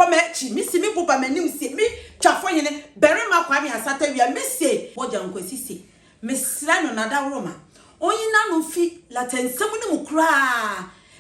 mechi misi mi buba manim se mi twafo hene berima kwame asata wia misi boja nkwasi se mesra no nada roma onyina no fi latensem ne mukra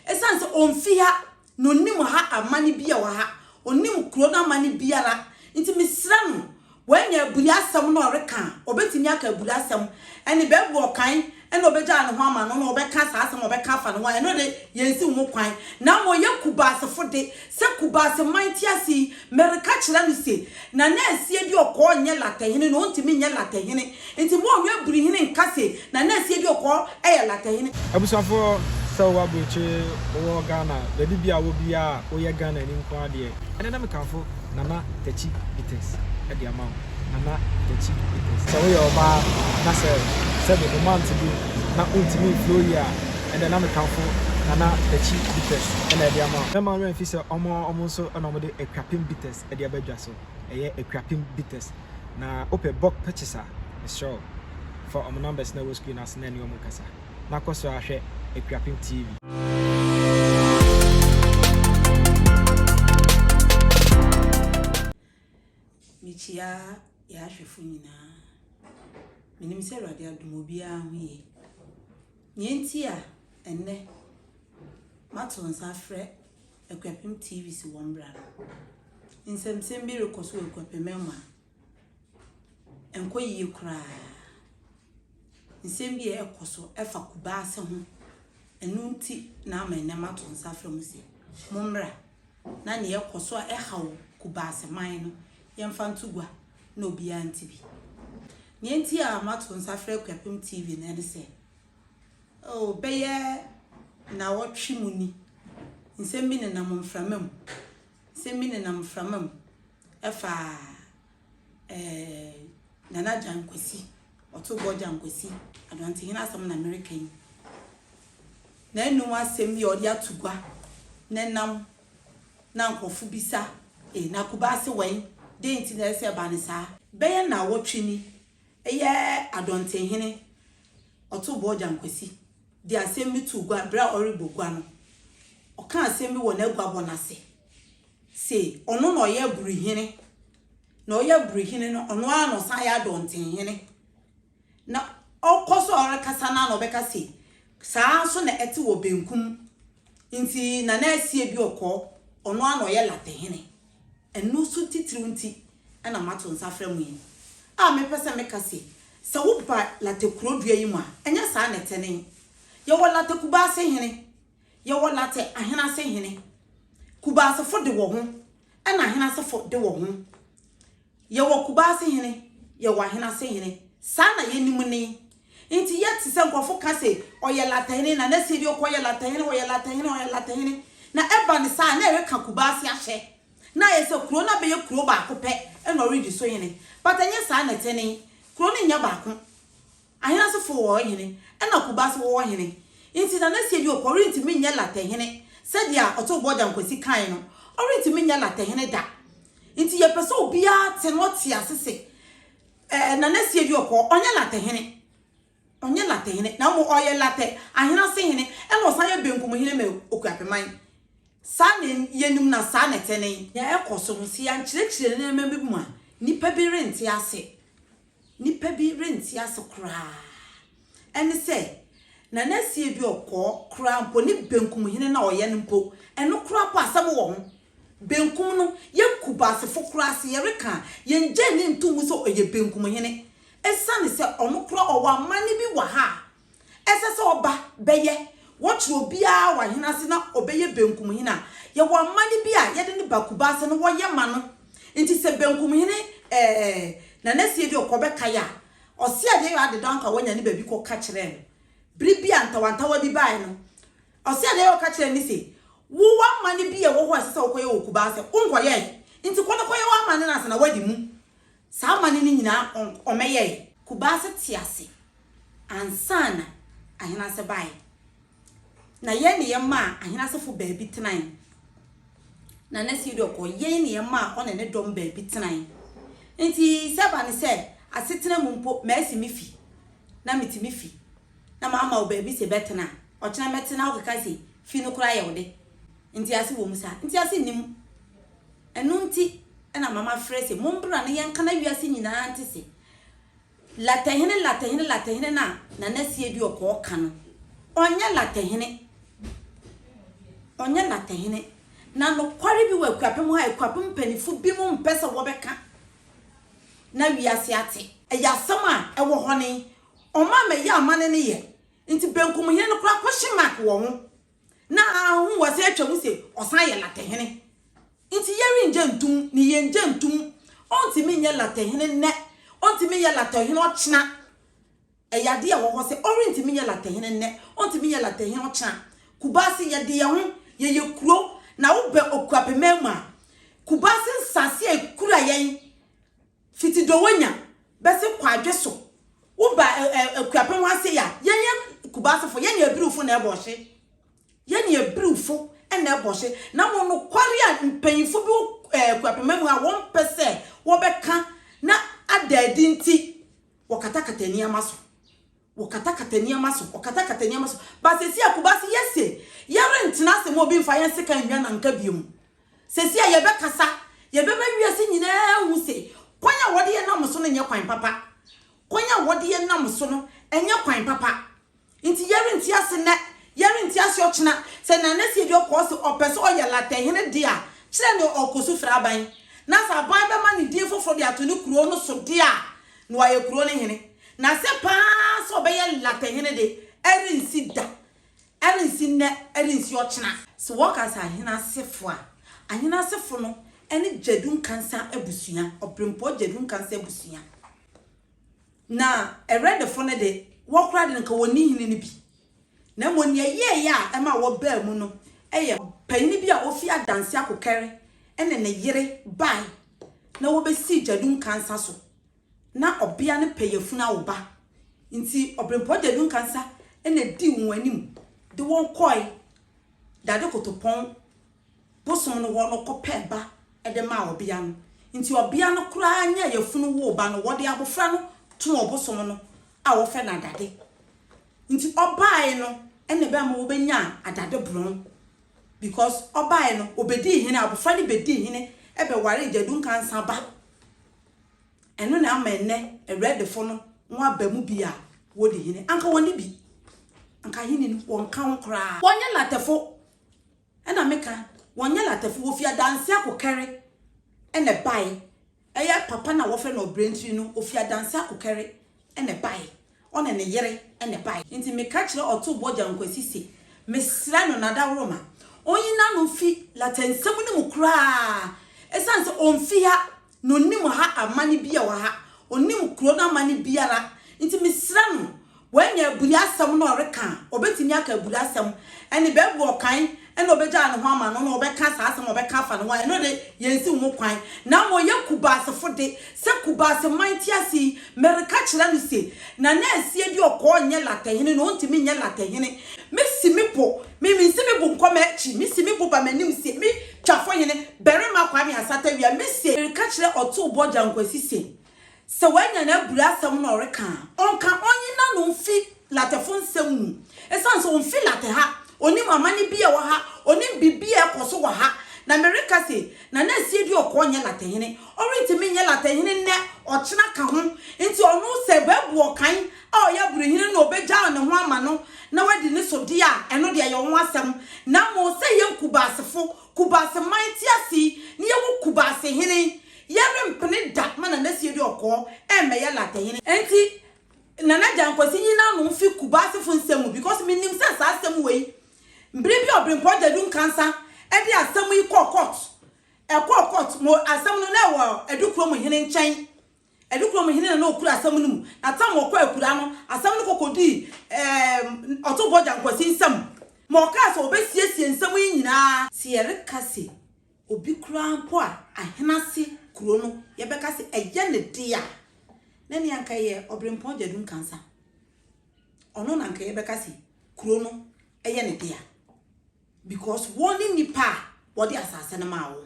esanse onfi ha no nim ha amane bia wa ha onim kro na amane bia ra nti mesra no wanya buri asem no oreka obetimi aka buri asem ene bebu okan ene obeja no ho ama no obeka sa asem obeka afa no ene de yensi wo kwan na mo yakuba asefo de se kuba asem mantiasi mereka kira no se na na asie bi okọ nye latahene no ntimi nye latahene nti mo onwe buri hene nkase na na asie bi okọ eye latahene abusafo so wa buche wo Ghana de bibia wo bia wo ye Ghana ni nkwa de ene na mekanfo nana tachi bites e de amount nana tachi bites so we oba na se the month bi na ultimi flow ya and na mekanfo nana tachi bites e de amount na man fi se omo so na omo de ekwapim bites e de abadwa so eye ekwapim bites na ope box purchaser sure for omo numbers na wo screen as na ni omo kasa na koso ahwe ekwapim TV michia ya hwefu nyina minim se rade adomobia hoye nyenti a enne maton safre ekwapim TV si wombra nsem bi rekoso ekwapim ma enko yi kra nsem bi ekoso efa kubase ho enunti na amene maton safre musi momra na ne ekoso ehawo kubase man no yemfantugwa no bia ntibi nyenti a maton safre ekwapim TV na de se oh beye na wotwe muni nsem bi ne na momframam nsem bi ne na momframam efa nana jankwasi otobo jankwasi adwante hina asam na American na enu asem bi odi atugwa nenam na nkofu bisa na kubase wen de nti na ese banisa beye na wotwe ni eye adwante hine otobo jankwasi de asem bi tugwa bra oribogwa no oka asem bi wona agwa bonase se ono no ye buru hine na oya buru hine no ono ano sa ya adwante hine na okoso orekasa na no beka se saa so na ete wo benkum nti na na asie bi okọ ono ano ye latehene enu so titiri nti ana mato nsafra mu yi a me pese me kase se wo ba latekuro dua yi mu a enya saa na tene ye wo latekuba se hene ye wo late ahena se hene kuba se fo de wo ho ana ahena se fo de wo ho ye wo kuba se hene ye wo ahena se hene saa na ye nimu ni nti yeti se nkofo kase oye latahene na na se bi okoye latahene oye latahene na eba ni saa na ere ka kuba se ahye na ye se kuro na be ye kuro ba ko pe e no ready so hene but anya saa na tene kuro ni nya ba ko ahena se fo wo hene e na kuba se wo hene nti na se bi okori nti mi nya latahene se dia oto boja nkwasi kan no ori nti mi nya latahene da nti ye pese obi a te no ti asese na se bi okọ onye latahene na mo oye late ahena se hene e no sa ye benkum hene me okuapeman sa ne yenum na sa ne tene ya ekoso no si ya nkyerechire na membe mu a nipa bi renti ase kra ene se na se bi okọ kra mpo ni benkum hene na oye no mpo eno kra pa asem wo ho benkum no yakuba se fokura se yereka yenje ni ntumu so oye benkum hene esane se omukura owa mani bi wa ha ese se oba beye wotro bia wa hena se na obeye benkum hena ye wa mani bia ye de ne bakuba se no wo ye ma no nti se benkum hene na se bi okobeka ya ose ade yo ade danka wonya ne babi ko ka kire no bribia ntawantawa bi bai no ose ade yo ka kire ni se wo wa mani bia wo ho asesa okoye okuba se unkoye nti kono koye wa mani na se na wadi mu saa mani ni nyina omeye kubase tiase ansana ahena se bai na ye ne ye ma ahena se fo baabi tenan na na si do ko ye ne ye ma ona ne dom baabi tenan nti seba ne se asetena mu mpo ma asi mi fi na mitimi fi na ma ama o baabi se betena o kena metena o kaka se fi no kura ye wode nti ase wo musa nti ase nim enunti ena mama frese mombra ne yanka na wiase nyina antese latehene na nasie bi okọ ka no onye latehene na no kware bi wakwapem ha ekwapem panifu bi mu mpese wo beka na wiase ate eyasam a ewo hone oma me ya amane ne ye nti benkum hene no kra kwhyemak wo ho na ahu wase atwam se osan ye latehene nti yeri nje ntum ni ye nje ntum onti me nye latehene ne onti me ye latehene ochina eyade ya wo ho se orinti me nye latehene ne onti me ye latehene ochina kubasi ye de ye ho ye kuro na wo be okwapememu a kubasi nsase ekura yen fiti do wanya bese kwadwe so wo ba okwapem ase ya yenye kubasi fo yenye ebirufo na eboshe yenye ebirufo na eboshe na wo no kware a mpanyifo bi okwapememu a won pese wo beka na adadi nti wakatakata ni amaso basesi akubasi yese yare ntina se mo bi mfa yen seka nwa na nka biom sesi a yebe kasa yebe ba wiase nyina hu se kwanya wode ye nam so no nye kwan papa kwanya wode ye nam so no enye kwan papa nti yare nti ase ne yare nti ase ochina se na nasi bi okọ se opese oye latehene dia kire ne okosu fra ban na sa ban be ma ne die foforo dia to ne kuro no so dia no aye kuro ne hene na se pa so be ye latehene de erinsi da erinsi ne erinsi ochina so workers ahina sefo no ene jedun kansa abusua obrempo jedun kansa abusua na erede fo ne de wokra de nka woni hini ne bi na mo ne ye ya ema wo ba mu no eye panni bi a ofi adanse akokere ene ne yere bai na wo be si jedun kansa so na obia ne peyefuna wo ba nti obrempo jedun kansa ene di wanim de won koi dade kotopon bosom no wo no kopɛ ba ede ma obia no nti obia no kura anya yefunu wo ba no wode abofra no to obosom no a wo fe na dade nti obae no ene be ma wo benya adade bron because obae no obedi hene abofra ne bedi hene ebe ware jedun kansa ba eno na amenne eredefo no nwa ba mu bia wodi hene anka woni bi anka hene ni wonka nkra wonya latefo ena meka wonya latefo wo fia danse akokere ene bai eye papa na wo fe no brentri no ofia danse akokere ene bai one ne yere ene bai nti meka kire oto boja nkwasisi mesra no nada roma onyina no fi latensem ne mukra esanse onfi ha no nim ha amani bia wa ha onim kro na amani biara nti mesra no wanya buli asam no reka obetimi aka buli asam ene bebu okan ene obeja no ho ama no obeka sa asam obeka fa no ene de yensi wo kwan na mo yakubase fode se kubase mantiasi mereka kira no se na na asie bi okọ nye latehene no ntimi nye latehene mesimipo memisimipo nkoma echi mesimipo ba manim se mi twafo hene berema kwa mi asata wia mesi mereka kira oto boja nkwasi se wanya na buru asam no reka onka onyi na no mfi latefo nsam mu esanso onfi late ha onim amani bia wa ha onim bibia ekoso wa ha na America se na na sie di okonye latehene orintimi nye latehene ne ochina ka ho nti onu se bebu okan a oya buru hene no obeja ne ho ama no na wadi ne so dia eno dia ye ho asam na mo se ye kubase mantiasi ne ye kubase hene yare mpene da mana na sie di okọ eme latehene enti nana jankwasi nyina no mfi kubase fo nsam because minim se sa asam wei mbiri bi obrempo jedun kansa edi asam yi court mo asam no na wo edukuro mo hene nchen edukuro mo hene na okura asam no mu atam okọ akura no asam no kokodi otobo jankwasi nsam mo ka so obesiesie nsam yi nyina siere kase obi kura mpo a ahenase kuro no yebeka se eye ne dia na ni anka ye obrempo jedun kansa ono na anka yebeka se kuro no eye ne dia because one nipa body asase na mawo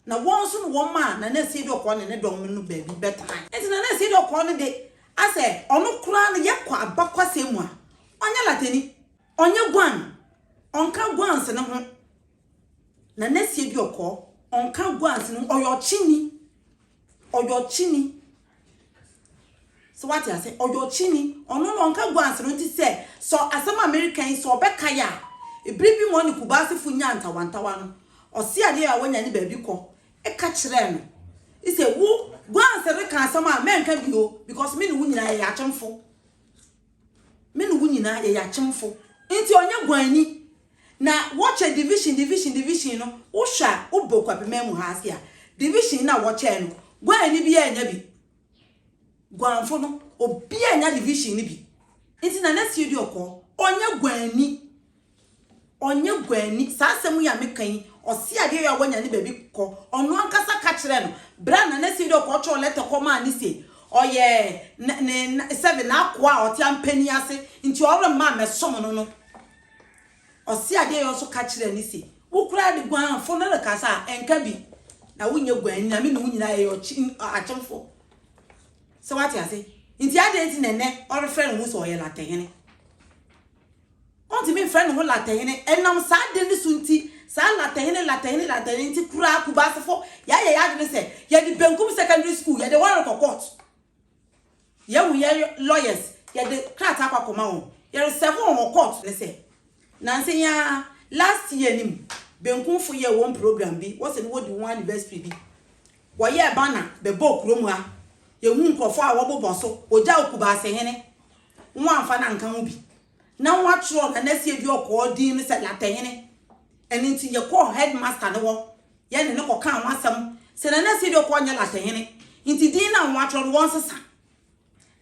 na won so no won ma na na si do ko ne dom no baby better enti na na si do ko ne de ase ono kura ne yakwa abakwase mu a onya lateni onye gwan onka gwan se ne ho na na si do ko onka guans no oyo chini so what I say oyo chini ono no onka guans no ti say so asem American so obeka ya ebribi mo ni kubase fu nya ntawantawa no osi ade a wanya ni baabi ko e ka kire no e say wo guans re kan asem a men ka bi o because me ni wo nyina ya chemfo nti onye guani na watch a division no wo hwa wo bokwa pememu ha asia division na watch no guani bi anya bi guanfo no obi anya division ni bi nti na nasi odi okọ onye guani sasemu ya mekan osi ade ya wanya ni baby ko onu ankasa ka kire no bra na nasi odi okọ cho letter ko ma ni se oye ne 7 akwa oti ampani ase nti owre ma mesom no osi ade yo so ka kire ni se wo kura de guan fo na ka sa enka bi na wunye guan na me no wunyina ye achemfo so what you say nti ade nti nene ore friend wo so oye latehene onti me friend wo latehene enam sa de ni sunti sa latehene nti kura kubasefo ya de se ya di Benkum secondary school ya de one court ya wu ya lawyers ya de krat akwa wo ya seven on court le say nanse ya last year nim Benkum fo ye one program bi wo se ni wo di one anniversary bi wo ye bana be bo krom ha ye hu nkofo a wo boboso oja okubase hene nwa amfa na nkan bi na nwa tro na nasi edi okọ din se latehene eni nti ye call headmaster ne wo ye ne ko kan wasam se na nasi edi okọ nya latehene nti din na nwa tro won sesa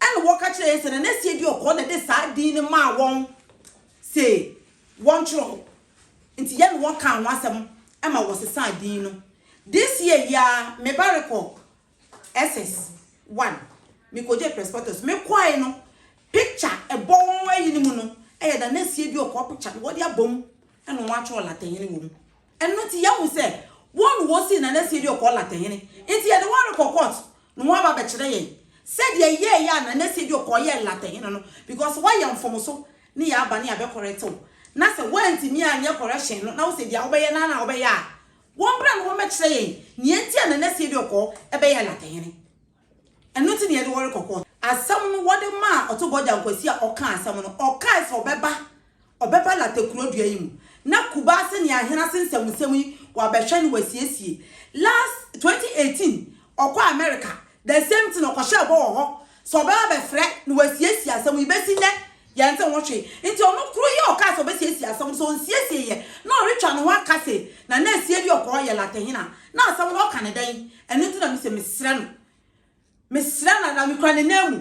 and wo ka kire se na nasi edi okọ na de sa din ma won se won tro nti ye ne wo kan wasam e ma wo sesa din no this year ya me bareko SS1 me koje prospectus me kwai no picture e bon ayi ni mu no e da na sie bi okọ picture wo dia bom e no wa cho latehene wo mu eno ti ya hu se won wo si na sie bi okọ latehene nti ye de wa ko court no wa ba be kire ye said ye ya na sie bi okọ ye latehene no because why yam from so ni ya ba ni abe correct na se wanti mi anya correction no na wo se dia wo be ye na wo be ya won bra no wo me kire ye ni enti na sie bi okọ e be ye latehene eno ti ni ye de wo ko asam no wode ma otogoja nkwasi a oka asam no oka so obeba la tekurodua yi mu na kubase ni ahena sensamusem yi wa behwe ni wasiesie last 2018 okwa America the same thing okosha bo ho so obeba be frɛ ni wasiesie asam yi besi ne ye nte wohwe nti ono kuro ye oka so besiesie asam so nsiesie ye na oretwa no aka se na sie bi okọ ye latehina na asam no oka ne dan eno ti na mi se mesra na mi kra ne namu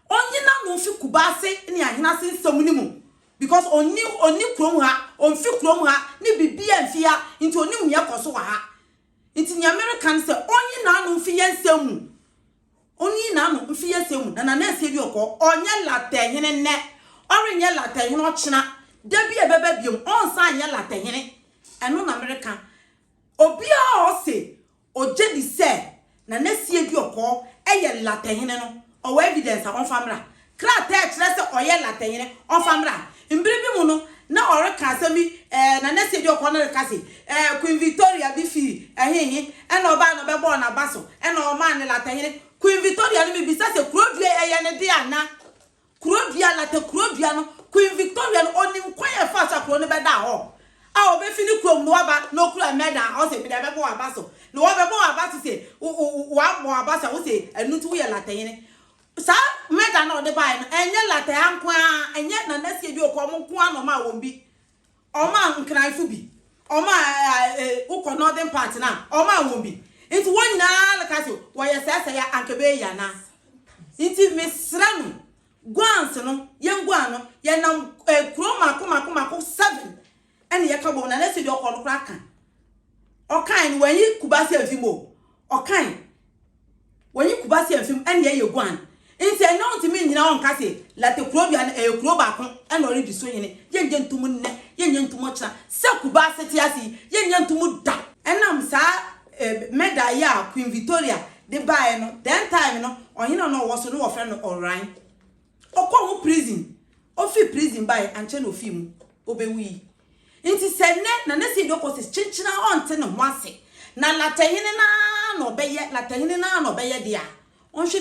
onye na no fi kubase ni ahena sensam ni mu because oni krom ha onfi krom ha ni bibia mfia nti oni mu yakoso wa ha nti ni American say onye na no fi yensam oni na no fi yensam na se bi okọ onye latehene ne orenye latehene ochina da bi ebebe biom onsa anya latehene eno na American obi a o se oje di se na sie bi okọ eye latehene no o evidence on famra kra te kire se oye latehene on famra mbribi mu no na ore ka asemi na sie bi okọ na ka se Queen Victoria bi fi ehehe na oba no be bo na baso na o man latehene Queen Victoria no mi bi se kurodua eye ne de ana kurodua late kurodua no Queen Victoria no onim kwaya fa sa kuro ne be da ho a obe fini krom no aba no kura meda o se bi da be bo abaso no wa be bo abaso se wa mo abasa o se enu tu ye latehene sa meda na o de bai no enye late anko a enye na nasie bi okọ mo nko ano ma won bi o ma nkran fu bi o ma ukọ northern part na o ma won bi nti won na la ka se wo ye sese ya ankebe ya na nti mesra no guans no ye ngua no ye na kroma komako 7 ene ye ka bo na nasie bi okọ no kra kan okan ni wanyi kubasi afimo okan wanyi kubasi afim ene ye guan nti ene onti mi nyina on kase late krobia na kroba ko ene ori di so yene ye ntumu nne ye ntumu cha se kubasi ti asi ye ntumu da enam sa meda ya Queen Victoria de bae no den time no ohina no wo so no wo frɛ no oran okọ hu prison ofi prison bae anche no fi mu obewi nti sene na nasi dokose chinchina onte no mwase na latahene na no beye latahene na no beye dia onhwe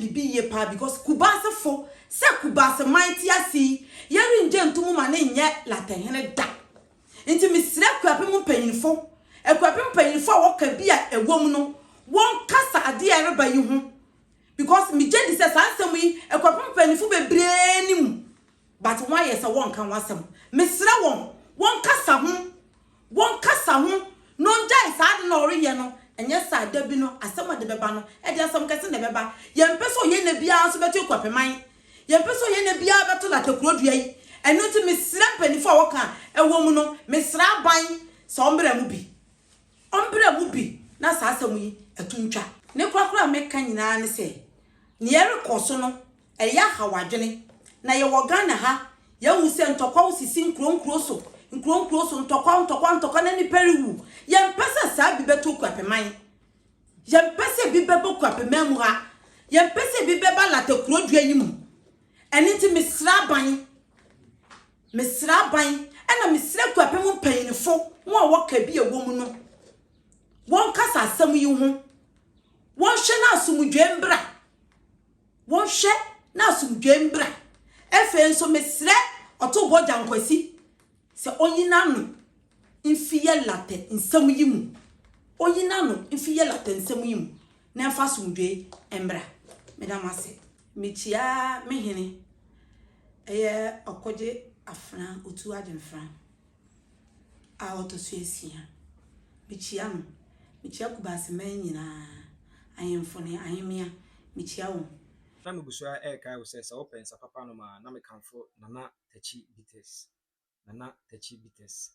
bibiye pa because kubasefo se kubase mighty asi yeri nje ntumu ma ne nye latahene da nti misire kwapem panyinfo ekwapem panyinfo a woka bi a ewom no won kasa ade ereba yi ho because mi je di se sansem yi ekwapem panyinfo bebre nim but why yes won kan wasem misire won kasa ho no jai sa de no riye no enye sa da bi no asem de beba no e de asem kese ne beba ye mpeso ye na bia so betu kwapeman ye mpeso ye na bia betu la tekrodua yi eno ti misira panifo woka ewom no misira ban so ombra mu bi na sa asem yi etuntwa ne kwakura meka nyina ne se ne yere koso no eya hawadwene na ye wogana ha ye wu se ntokwa usisi nkronkro so ntokwa na ni periwu ye mpese sa bi betu kwapeman ye mpese bi bebo kwapeman mu ha ye mpese bi beba la tekrodua yi mu eni ti misira ban ena misira kwapem panyinfo wo woka bi ewom no won kasa asem yi ho won hwe na asumdwe mbra efe nso misira oto boja nkwasi se onyina no mfiye late nsem yi mu na mfa asumdwe mbra medam ase michia mehene eye okoje afra otu ademfra a otosuesia michia kubase manyina ayemfone ayemia michia wo na mugusua kai wo se open sa papa no ma na mekanfo nana tachi bites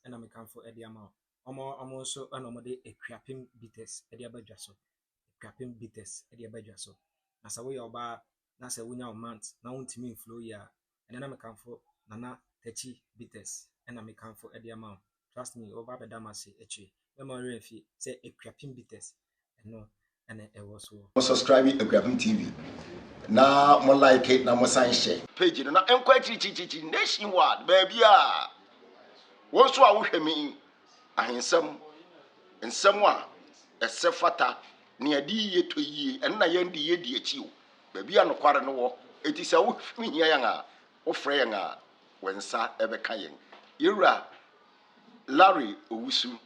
ena mekanfo edi ama omo so ana omo de ekwapem bites edi abadwa so na sa wo ye oba na sa wonya o month na wontimi inflow ya ena na mekanfo nana tachi bites ena mekanfo edi ama trust me over be damase echi memory fi say ekwapem bites eno ene ewo so subscribe Ekwapem TV na mo like it na mo sign share page no na enko chichichi nationwide baby a won so a wo hwemi ahensem nsem a esefata ne adi yeto yie en na yandi yedi achi o baby a no kware no wo eti se wo hwehia yan a wo frɛ yan a wensa ebeka yen yewura Larry Owusu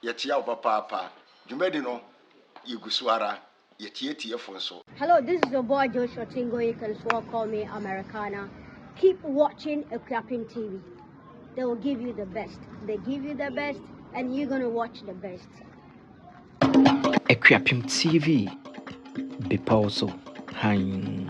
yetia wo papa dwumadi no yegusuara yetie fonso. Hello, this is your boy Joshua Tingo. You can swore call me Americana. Keep watching Ekwapem TV. They will give you the best. They give you the best and you're gonna watch the best. Ekwapem TV. Be also. Hein.